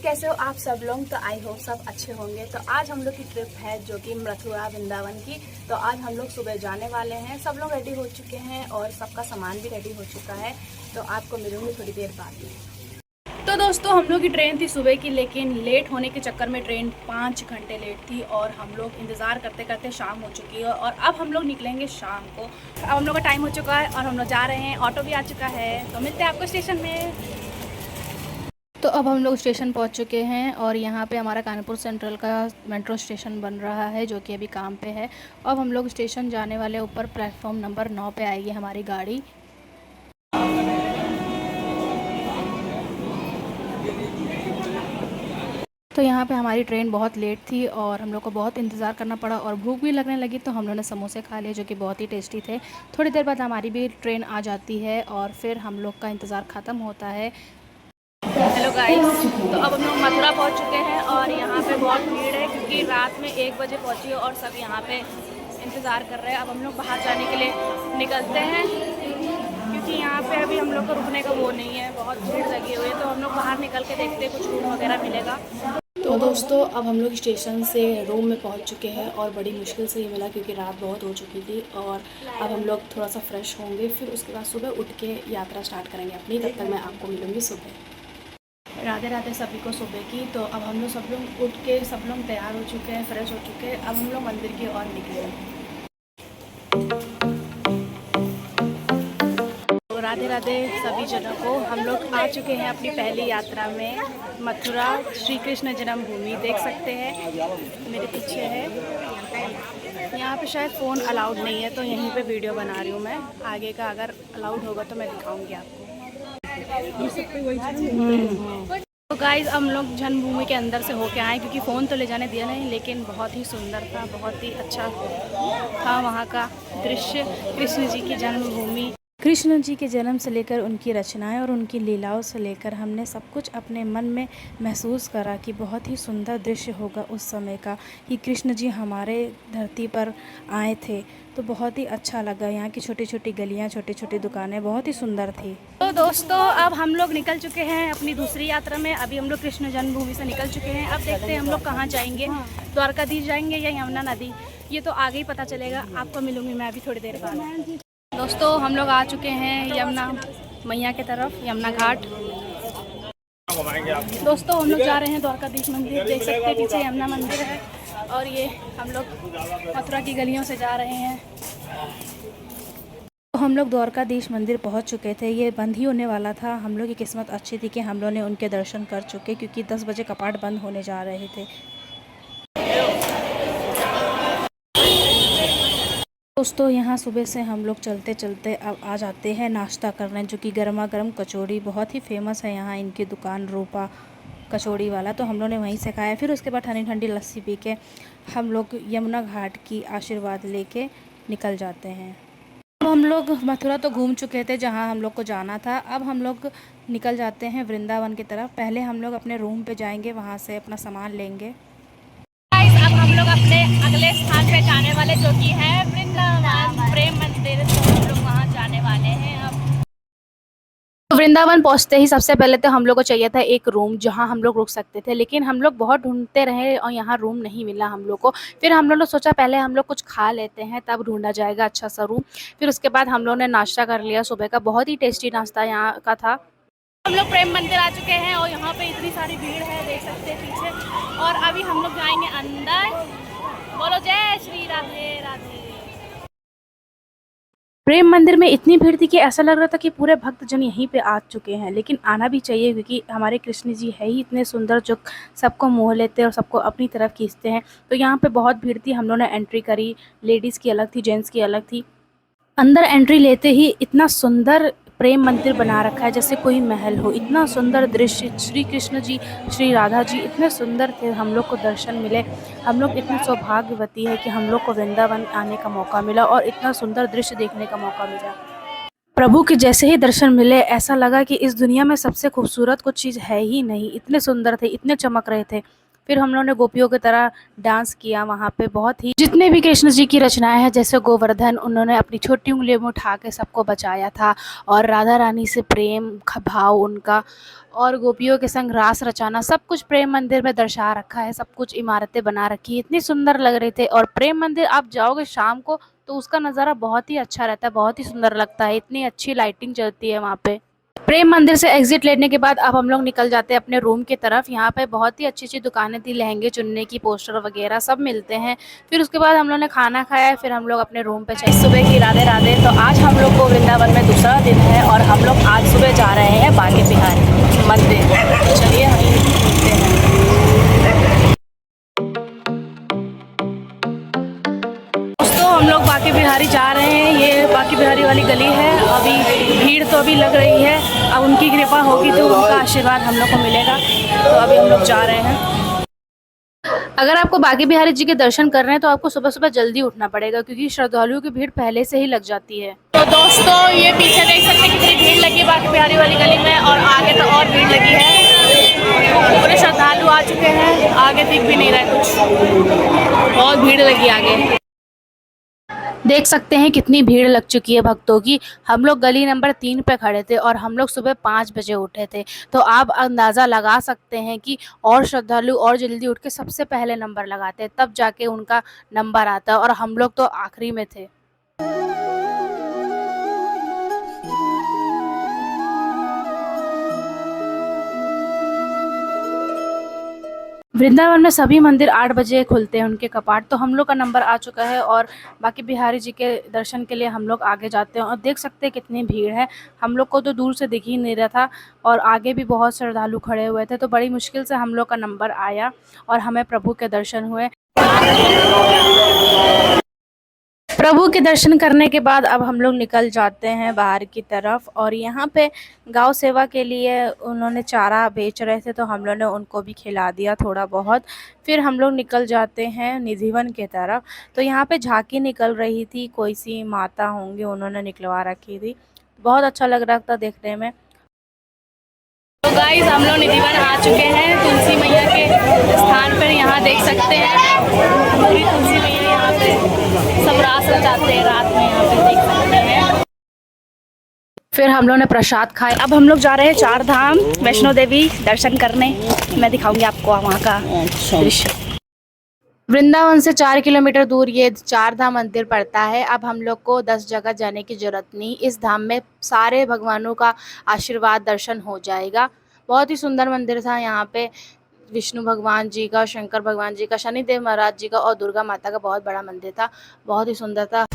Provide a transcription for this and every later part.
कैसे हो आप सब लोग। तो आई होप सब अच्छे होंगे। तो आज हम लोग की ट्रिप है जो कि मथुरा वृंदावन की। तो आज हम लोग सुबह जाने वाले हैं। सब लोग रेडी हो चुके हैं और सबका सामान भी रेडी हो चुका है। तो आपको मिलूंगी थोड़ी देर बाद। तो दोस्तों हम लोग की ट्रेन थी सुबह की, लेकिन लेट होने के चक्कर में ट्रेन 5 घंटे लेट थी और हम लोग इंतज़ार करते करते शाम हो चुकी है। और अब हम लोग निकलेंगे शाम को। अब हम लोग का टाइम हो चुका है और हम लोग जा रहे हैं। ऑटो भी आ चुका है। तो मिलते हैं आपको स्टेशन में। तो अब हम लोग स्टेशन पहुंच चुके हैं और यहाँ पे हमारा कानपुर सेंट्रल का मेट्रो स्टेशन बन रहा है जो कि अभी काम पे है। अब हम लोग स्टेशन जाने वाले, ऊपर प्लेटफॉर्म नंबर 9 पे आएगी हमारी गाड़ी। तो यहाँ पे हमारी ट्रेन बहुत लेट थी और हम लोग को बहुत इंतज़ार करना पड़ा और भूख भी लगने लगी। तो हम लोगों ने समोसे खा लिए जो कि बहुत ही टेस्टी थे। थोड़ी देर बाद हमारी भी ट्रेन आ जाती है और फिर हम लोग का इंतज़ार ख़त्म होता है। हेलो गाइस, तो अब हम लोग मथुरा पहुंच चुके हैं और यहाँ पे बहुत भीड़ है क्योंकि रात में 1 बजे पहुंची है और सब यहाँ पे इंतज़ार कर रहे हैं। अब हम लोग बाहर जाने के लिए निकलते हैं क्योंकि यहाँ पे अभी हम लोग को रुकने का वो नहीं है, बहुत भीड़ लगी हुई है। तो हम लोग बाहर निकल के देखते हैं कुछ रूम वगैरह मिलेगा। तो दोस्तों अब हम लोग स्टेशन से रूम में पहुँच चुके हैं और बड़ी मुश्किल से ही मिला क्योंकि रात बहुत हो चुकी थी। और अब हम लोग थोड़ा सा फ्रेश होंगे, फिर उसके बाद सुबह उठ के यात्रा स्टार्ट करेंगे अपनी। तब तक मैं आपको मिलूँगी सुबह। राधे राधे सभी को सुबह की। तो अब हम लोग सब लोग उठ के सब लोग तैयार हो चुके हैं, फ्रेश हो चुके हैं। अब हम लोग मंदिर की ओर निकले। तो राधे राधे सभी जनों को। हम लोग आ चुके हैं अपनी पहली यात्रा में, मथुरा श्री कृष्ण जन्मभूमि। देख सकते हैं मेरे पीछे है। यहाँ पे शायद फ़ोन अलाउड नहीं है तो यहीं पे वीडियो बना रही हूँ मैं। आगे का अगर अलाउड होगा तो मैं दिखाऊँगी आपको। तो गाइज़ हम लोग जन्मभूमि के अंदर से होके आए क्योंकि फ़ोन तो ले जाने दिया नहीं, लेकिन बहुत ही सुंदर था, बहुत ही अच्छा था वहाँ का दृश्य। कृष्ण जी की जन्मभूमि, कृष्ण जी के जन्म से लेकर उनकी रचनाएं और उनकी लीलाओं से लेकर हमने सब कुछ अपने मन में महसूस करा कि बहुत ही सुंदर दृश्य होगा उस समय का, कि कृष्ण जी हमारे धरती पर आए थे। तो बहुत ही अच्छा लगा। यहाँ की छोटी छोटी गलियाँ, छोटी छोटी दुकानें बहुत ही सुंदर थी। तो दोस्तों अब हम लोग निकल चुके हैं अपनी दूसरी यात्रा में। अभी हम लोग कृष्ण जन्मभूमि से निकल चुके हैं। अब देखते हैं हम लोग कहाँ जाएंगे, द्वारकाधीश जाएंगे या यमुना नदी, ये तो आगे ही पता चलेगा। आपको मिलूंगी मैं अभी थोड़ी देर बाद। दोस्तों हम लोग आ चुके हैं यमुना मैया की तरफ, यमुना घाट। दोस्तों हम लोग जा रहे हैं द्वारकाधीश मंदिर। देख सकते हैं पीछे यमुना मंदिर है और ये हम लोग मथुरा की गलियों से जा रहे हैं। तो हम लोग द्वारकाधीश मंदिर पहुंच चुके थे। ये बंद ही होने वाला था। हम लोग की किस्मत अच्छी थी कि हम लोग ने उनके दर्शन कर चुके क्योंकि 10 बजे कपाट बंद होने जा रहे थे। दोस्तों यहाँ सुबह से हम लोग चलते चलते अब आ जाते हैं नाश्ता करने, जो कि गर्मा गर्म कचौड़ी बहुत ही फेमस है यहाँ इनकी दुकान, रूपा कचौड़ी वाला। तो हम लोग ने वहीं से खाया। फिर उसके बाद ठंडी ठंडी लस्सी पी के हम लोग यमुना घाट की आशीर्वाद लेके निकल जाते हैं। अब हम लोग मथुरा तो घूम चुके थे जहाँ हम लोग को जाना था। अब हम लोग निकल जाते हैं वृंदावन की तरफ। पहले हम लोग अपने रूम पे जाएंगे, वहाँ से अपना सामान लेंगे। अब हम लोग अपने अगले स्थान पे जाने वाले जो कि है वृंदावन प्रेम मंदिर। तो हम लोग वहाँ जाने वाले हैं। अब वृंदावन पहुँचते ही सबसे पहले तो हम लोग को चाहिए था एक रूम जहाँ हम लोग रुक सकते थे, लेकिन हम लोग बहुत ढूंढते रहे और यहाँ रूम नहीं मिला हम लोग को। फिर हम लोग ने सोचा पहले हम लोग कुछ खा लेते हैं तब ढूंढा जाएगा अच्छा सा रूम। फिर उसके बाद हम लोग ने नाश्ता कर लिया सुबह का, बहुत ही टेस्टी नाश्ता यहाँ का था। हम लोग प्रेम मंदिर आ चुके हैं और यहाँ पे इतनी सारी भीड़ है, देख सकते हैं पीछे। और अभी हम लोग जाएंगे अंदर। बोलो जय श्री राधे राधे। प्रेम मंदिर में इतनी भीड़ थी कि ऐसा लग रहा था कि पूरे भक्तजन यहीं पे आ चुके हैं, लेकिन आना भी चाहिए क्योंकि हमारे कृष्ण जी है ही इतने सुंदर जो सबको मोह लेते हैं और सबको अपनी तरफ खींचते हैं। तो यहाँ पे बहुत भीड़ थी। हम लोगों ने एंट्री करी, लेडीज़ की अलग थी, जेंट्स की अलग थी। अंदर एंट्री लेते ही इतना सुंदर प्रेम मंदिर बना रखा है जैसे कोई महल हो। इतना सुंदर दृश्य, श्री कृष्ण जी, श्री राधा जी इतने सुंदर थे, हम लोग को दर्शन मिले। हम लोग इतने सौभाग्यवती है कि हम लोग को वृंदावन आने का मौका मिला और इतना सुंदर दृश्य देखने का मौका मिला। प्रभु के जैसे ही दर्शन मिले ऐसा लगा कि इस दुनिया में सबसे खूबसूरत कुछ चीज़ है ही नहीं। इतने सुंदर थे, इतने चमक रहे थे। फिर हम लोगों ने गोपियों की तरह डांस किया वहाँ पे। बहुत ही जितने भी कृष्ण जी की रचनाएं हैं, जैसे गोवर्धन, उन्होंने अपनी छोटी उंगलियों में उठा के सबको बचाया था, और राधा रानी से प्रेम भाव उनका, और गोपियों के संग रास रचाना, सब कुछ प्रेम मंदिर में दर्शा रखा है। सब कुछ इमारतें बना रखी है, इतनी सुंदर लग रहे थे। और प्रेम मंदिर आप जाओगे शाम को तो उसका नज़ारा बहुत ही अच्छा रहता है, बहुत ही सुंदर लगता है, इतनी अच्छी लाइटिंग चलती है वहाँ पे। प्रेम मंदिर से एग्जिट लेने के बाद अब हम लोग निकल जाते हैं अपने रूम की तरफ। यहाँ पे बहुत ही अच्छी अच्छी दुकानें थी, लहंगे चुनने की, पोस्टर वगैरह सब मिलते हैं। फिर उसके बाद हम लोग ने खाना खाया, फिर हम लोग अपने रूम पे चले। सुबह की राधे राधे। तो आज हम लोग को वृंदावन में दूसरा दिन है और हम लोग आज सुबह जा रहे हैं बांके बिहारी मंदिर। चलिए हम मिलते हैं। दोस्तों हम लोग बांके बिहारी जा रहे हैं। ये बांके बिहारी वाली गली है। अभी भीड़ तो अभी लग रही है, अब उनकी कृपा होगी तो उनका आशीर्वाद हम लोग को मिलेगा। तो अभी हम लोग जा रहे हैं। अगर आपको बांके बिहारी जी के दर्शन कर रहे हैं तो आपको सुबह सुबह जल्दी उठना पड़ेगा, क्योंकि श्रद्धालुओं की भीड़ पहले से ही लग जाती है। तो दोस्तों ये पीछे देख सकते हैं कितनी भीड़ लगी है बांके बिहारी वाली गली में, और आगे तो और भीड़ लगी है। पूरे श्रद्धालु आ चुके हैं, आगे दिख भी नहीं रहा है कुछ, बहुत भीड़ लगी आगे। देख सकते हैं कितनी भीड़ लग चुकी है भक्तों की। हम लोग गली नंबर 3 पे खड़े थे और हम लोग सुबह 5 बजे उठे थे, तो आप अंदाज़ा लगा सकते हैं कि और श्रद्धालु और जल्दी उठ के सबसे पहले नंबर लगाते हैं, तब जाके उनका नंबर आता है, और हम लोग तो आखिरी में थे। वृंदावन में सभी मंदिर 8 बजे खुलते हैं उनके कपाट। तो हम लोग का नंबर आ चुका है और बांके बिहारी जी के दर्शन के लिए हम लोग आगे जाते हैं, और देख सकते हैं कितनी भीड़ है। हम लोग को तो दूर से दिख ही नहीं रहा था, और आगे भी बहुत श्रद्धालु खड़े हुए थे। तो बड़ी मुश्किल से हम लोग का नंबर आया और हमें प्रभु के दर्शन हुए। प्रभु के दर्शन करने के बाद अब हम लोग निकल जाते हैं बाहर की तरफ, और यहाँ पे गौ सेवा के लिए उन्होंने चारा बेच रहे थे, तो हम लोग ने उनको भी खिला दिया थोड़ा बहुत। फिर हम लोग निकल जाते हैं निधिवन के तरफ। तो यहाँ पे झांकी निकल रही थी, कोई सी माता होंगी उन्होंने निकलवा रखी थी, बहुत अच्छा लग रहा था देखने में। तो गाइस हम लोग निधिवन आ चुके हैं तुलसी मैया के स्थान पर। यहाँ देख सकते हैं पूरी तुलसी मैया यहाँ पे सब रास रचाते हैं रात में, यहाँ पे देख सकते हैं। फिर हम लोग ने प्रसाद खाए। अब हम लोग जा रहे हैं 4 धाम वैष्णो देवी दर्शन करने। मैं दिखाऊंगी आपको वहाँ का दृश्य। वृंदावन से 4 किलोमीटर दूर ये 4 धाम मंदिर पड़ता है। अब हम लोग को 10 जगह जाने की ज़रूरत नहीं, इस धाम में सारे भगवानों का आशीर्वाद दर्शन हो जाएगा। बहुत ही सुंदर मंदिर था। यहाँ पे विष्णु भगवान जी का, शंकर भगवान जी का, शनिदेव महाराज जी का और दुर्गा माता का बहुत बड़ा मंदिर था, बहुत ही सुंदर था।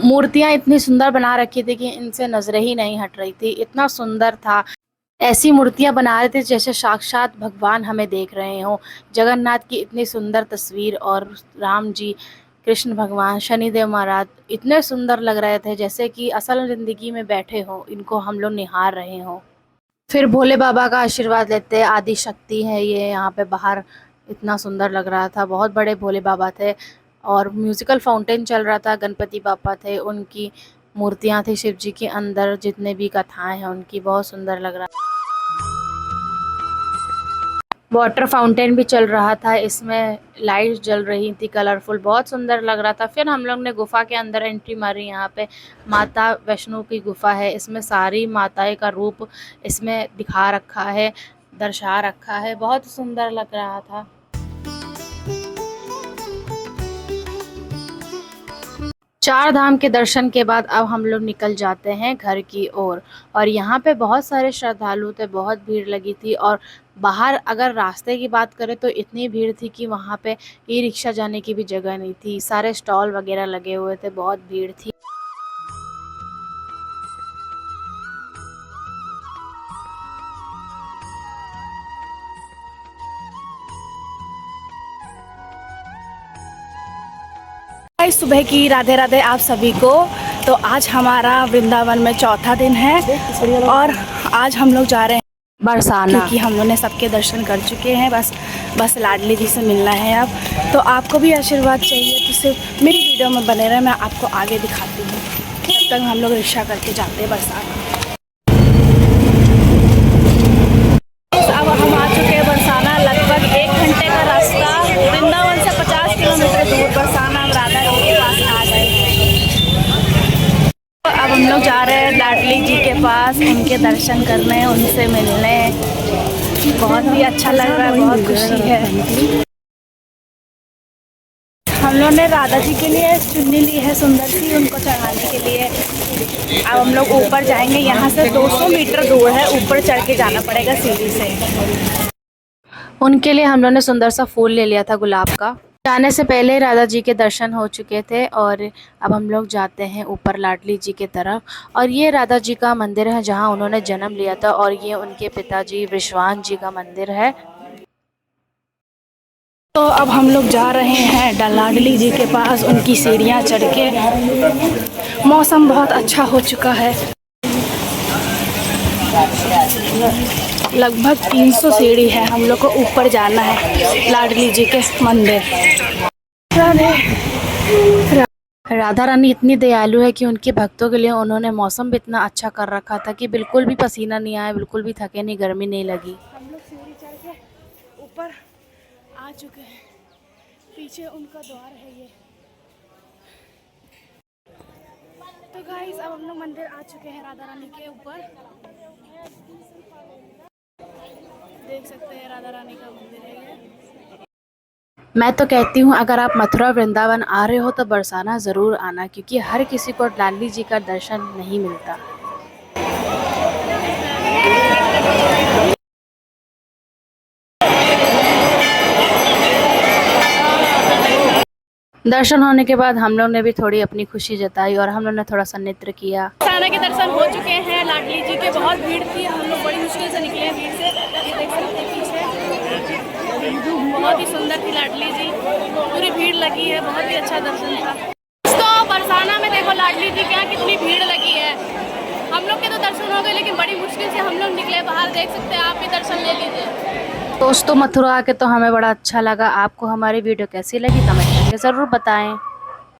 मूर्तियाँ इतनी सुंदर बना रखी थी कि इनसे नजरें ही नहीं हट रही थी, इतना सुंदर था। ऐसी मूर्तियां बना रहे थे जैसे साक्षात भगवान हमें देख रहे हों। जगन्नाथ की इतनी सुंदर तस्वीर, और राम जी, कृष्ण भगवान, शनिदेव महाराज इतने सुंदर लग रहे थे जैसे कि असल ज़िंदगी में बैठे हों, इनको हम लोग निहार रहे हों। फिर भोले बाबा का आशीर्वाद लेते। आदि शक्ति है ये, यहाँ पे बाहर इतना सुंदर लग रहा था। बहुत बड़े भोले बाबा थे, और म्यूज़िकल फाउंटेन चल रहा था। गणपति बापा थे, उनकी मूर्तियाँ थी शिव जी के अंदर, जितने भी कथाएं हैं उनकी, बहुत सुंदर लग रहा। वाटर फाउंटेन भी चल रहा था, इसमें लाइट्स जल रही थी कलरफुल, बहुत सुंदर लग रहा था। फिर हम लोग ने गुफा के अंदर एंट्री मारी। यहाँ पे माता वैष्णो की गुफा है, इसमें सारी माताएं का रूप इसमें दिखा रखा है, दर्शा रखा है, बहुत सुंदर लग रहा था। चार धाम के दर्शन के बाद अब हम लोग निकल जाते हैं घर की ओर। और यहाँ पे बहुत सारे श्रद्धालु थे, बहुत भीड़ लगी थी। और बाहर अगर रास्ते की बात करें तो इतनी भीड़ थी कि वहाँ पे ई रिक्शा जाने की भी जगह नहीं थी। सारे स्टॉल वगैरह लगे हुए थे, बहुत भीड़ थी। सुबह की राधे राधे आप सभी को। तो आज हमारा वृंदावन में चौथा दिन है, और आज हम लोग जा रहे हैं बरसाना, क्योंकि हम लोग ने सबके दर्शन कर चुके हैं। बस लाडली जी से मिलना है अब। तो आपको भी आशीर्वाद चाहिए तो सिर्फ मेरी वीडियो में बने रहे, मैं आपको आगे दिखाती हूँ। तब तक हम लोग रिक्शा करके जाते हैं बरसाना। के दर्शन करने, उनसे मिलने, बहुत ही अच्छा लग रहा है, बहुत खुशी है। हम लोग ने राधा जी के लिए चुन्नी ली है सुंदर सी, उनको चढ़ाने के लिए। अब हम लोग ऊपर जाएंगे, यहाँ से 200 मीटर दूर है, ऊपर चढ़ के जाना पड़ेगा सीढ़ी से। उनके लिए हम लोग ने सुंदर सा फूल ले लिया था गुलाब का। जाने से पहले राधा जी के दर्शन हो चुके थे और अब हम लोग जाते हैं ऊपर लाडली जी की तरफ। और ये राधा जी का मंदिर है जहाँ उन्होंने जन्म लिया था, और ये उनके पिताजी विश्वान जी का मंदिर है। तो अब हम लोग जा रहे हैं लाडली जी के पास, उनकी सीढ़ियाँ चढ़ के। मौसम बहुत अच्छा हो चुका है, लगभग 300 सीढ़ी है, हम लोग को ऊपर जाना है लाडली जी के मंदिर। राधा रानी इतनी दयालु है कि उनके भक्तों के लिए उन्होंने मौसम भी इतना अच्छा कर रखा था कि बिल्कुल भी पसीना नहीं आया, बिल्कुल भी थके नहीं, गर्मी नहीं लगी। हम लोग सीढ़ी चढ़ के ऊपर आ चुके हैं, पीछे उनका द्वार है ये। तो गाइस अब हम लोग मंदिर आ चुके हैं राधा रानी के ऊपर, देख सकते हैं राधा रानी का मंदिर है ये। मैं तो कहती हूँ अगर आप मथुरा वृंदावन आ रहे हो तो बरसाना ज़रूर आना, क्योंकि हर किसी को लाडली जी का दर्शन नहीं मिलता। दर्शन होने के बाद हम लोग ने भी थोड़ी अपनी खुशी जताई और हम लोग ने थोड़ा सा नृत्य किया। बरसाना के दर्शन हो चुके हैं लाडली जी के, बहुत भीड़ थी, हम लोग बड़ी मुश्किल से निकले भीड़ से। देख सकते हैं पीछे बहुत ही सुंदर थी लाडली जी, पूरी भीड़ लगी है, बहुत ही अच्छा दर्शन था। तो बरसाना में देखो लाडली जी के यहाँ कितनी भीड़ लगी है। हम लोग के तो दर्शन हो गए, लेकिन बड़ी मुश्किल से हम लोग निकले बाहर, देख सकते हैं, आप भी दर्शन ले लीजिए। दोस्तों मथुरा आके तो हमें बड़ा अच्छा लगा। आपको हमारी वीडियो कैसी लगी कमेंट करके ज़रूर बताएं।